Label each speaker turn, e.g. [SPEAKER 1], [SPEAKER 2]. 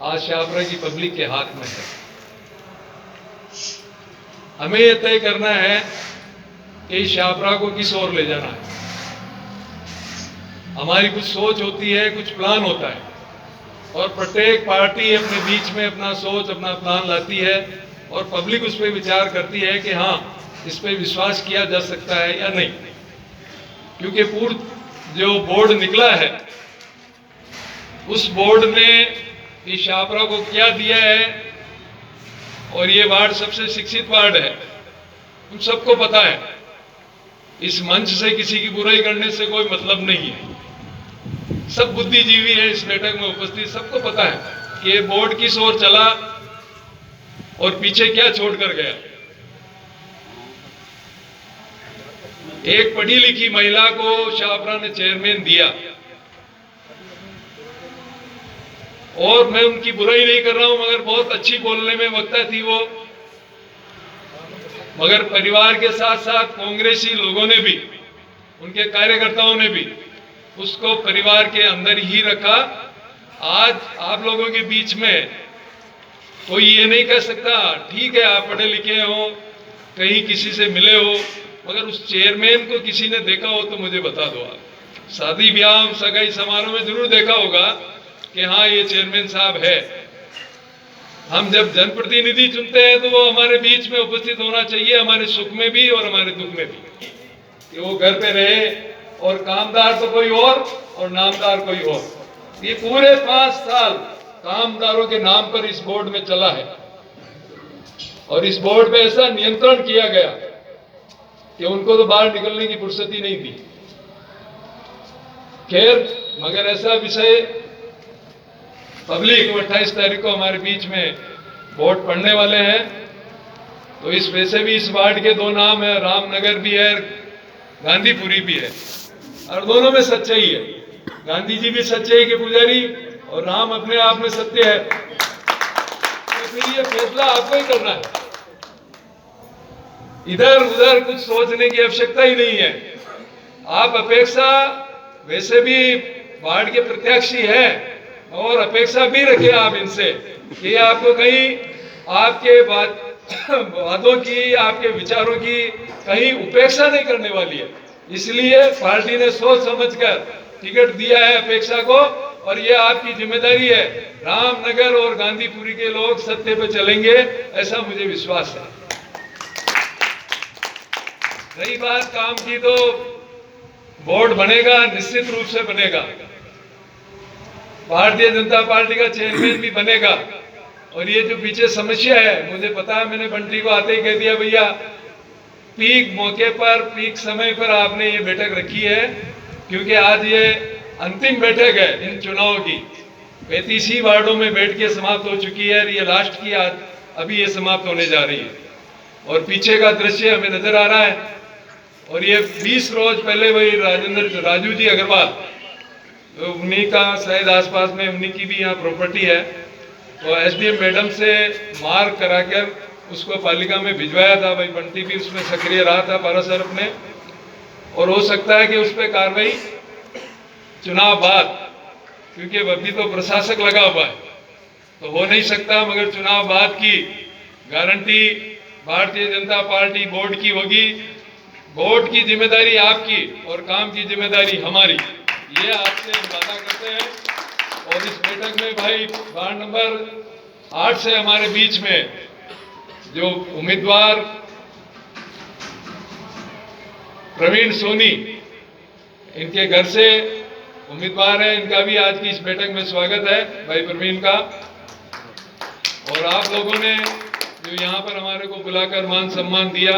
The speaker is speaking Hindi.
[SPEAKER 1] आज शाहपुरा की पब्लिक के हाथ में है। हमें यह तय करना है कि शाहपुरा को किस ओर ले जाना है। हमारी कुछ सोच होती है, कुछ प्लान होता है, और प्रत्येक पार्टी अपने बीच में अपना सोच, अपना प्लान लाती है और पब्लिक उस पर विचार करती है कि हाँ, इस पर विश्वास किया जा सकता है या नहीं। क्योंकि पूर्व जो बोर्ड निकला है, उस बोर्ड ने इस शाहपुरा को क्या दिया है, और ये वार्ड सबसे शिक्षित वार्ड है, उन सबको पता है। इस मंच से किसी की बुराई करने से कोई मतलब नहीं है। सब बुद्धिजीवी है इस बैठक में उपस्थित, सबको पता है कि ये बोर्ड किस ओर चला और पीछे क्या छोड़कर गया। एक पढ़ी लिखी महिला को शाहपुरा ने चेयरमैन दिया, और मैं उनकी बुराई नहीं कर रहा हूं, मगर बहुत अच्छी बोलने में वक्ता थी वो। मगर परिवार के साथ साथ कांग्रेसी लोगों ने भी, उनके कार्यकर्ताओं ने भी उसको परिवार के अंदर ही रखा। आज आप लोगों के बीच में कोई ये नहीं कह सकता, ठीक है आप पढ़े लिखे हो, कहीं किसी से मिले हो, मगर उस चेयरमैन को किसी ने देखा हो तो मुझे बता दो। आप शादी ब्याह सगाई समारोह में जरूर देखा होगा कि हाँ ये चेयरमैन साहब है। हम जब जनप्रतिनिधि चुनते हैं तो वो हमारे बीच में उपस्थित होना चाहिए, हमारे सुख में भी और हमारे दुख में भी, कि वो घर पे रहे। और कामदार तो कोई और नामदार कोई और। ये पूरे 5 साल कामदारों के नाम पर इस बोर्ड में चला है, और इस बोर्ड पे ऐसा नियंत्रण किया गया कि उनको तो बाहर निकलने की फुर्सत ही नहीं थी। खैर, मगर ऐसा विषय पब्लिक 28 तारीख को हमारे बीच में वोट पड़ने वाले हैं, तो इस वैसे भी इस वार्ड के 2 नाम है, रामनगर भी है, गांधीपुरी भी है, और दोनों में सच्चाई है। गांधी जी भी सच्चाई के पुजारी और राम अपने आप में सत्य है। तो फिर ये फैसला आपको ही करना है, इधर उधर कुछ सोचने की आवश्यकता ही नहीं है। आप अपेक्षा वैसे भी वार्ड के प्रत्याशी है, और अपेक्षा भी रखिए आप इनसे कि आपको कहीं आपके वादों की, आपके विचारों की कहीं उपेक्षा नहीं करने वाली है। इसलिए पार्टी ने सोच समझकर टिकट दिया है अपेक्षा को, और ये आपकी जिम्मेदारी है। रामनगर और गांधीपुरी के लोग सत्य पे चलेंगे, ऐसा मुझे विश्वास है। रही बात काम की, तो बोर्ड बनेगा, निश्चित रूप से बनेगा। भारतीय जनता पार्टी का चेयरमैन भी बनेगा। और ये जो पीछे समस्या है, मुझे पता है, मैंने बंटी को आते ही कह दिया, भैया पीक मौके पर, पीक समय पर आपने ये बैठक रखी है, क्योंकि आज ये अंतिम बैठक है इन चुनाव की। 35 ही वार्डों में बैठ के समाप्त हो चुकी है, ये लास्ट की आज अभी ये समाप्त होने जा रही है। और पीछे का दृश्य हमें नजर आ रहा है। और ये 20 रोज पहले वही राजू जी अग्रवाल, तो उन्हीं का शायद आसपास में उन्हीं की भी यहाँ प्रॉपर्टी है, तो एसडीएम मैडम से मार कराकर उसको पालिका में भिजवाया था। भाई बंटी भी उसमें सक्रिय रहा था, पारासरफ ने, और हो सकता है कि उस पर कार्रवाई चुनाव बाद, क्योंकि अभी तो प्रशासक लगा हुआ है तो हो नहीं सकता, मगर चुनाव बाद की guarantee Bharatiya Janata party board की होगी। बोर्ड की जिम्मेदारी आपकी और काम की जिम्मेदारी हमारी, ये आपसे हम वादा करते हैं। और इस बैठक में भाई वार्ड नंबर 8 से हमारे बीच में जो उम्मीदवार प्रवीण सोनी, इनके घर से उम्मीदवार है, इनका भी आज की इस बैठक में स्वागत है भाई प्रवीण का। और आप लोगों ने जो यहाँ पर हमारे को बुलाकर मान सम्मान दिया,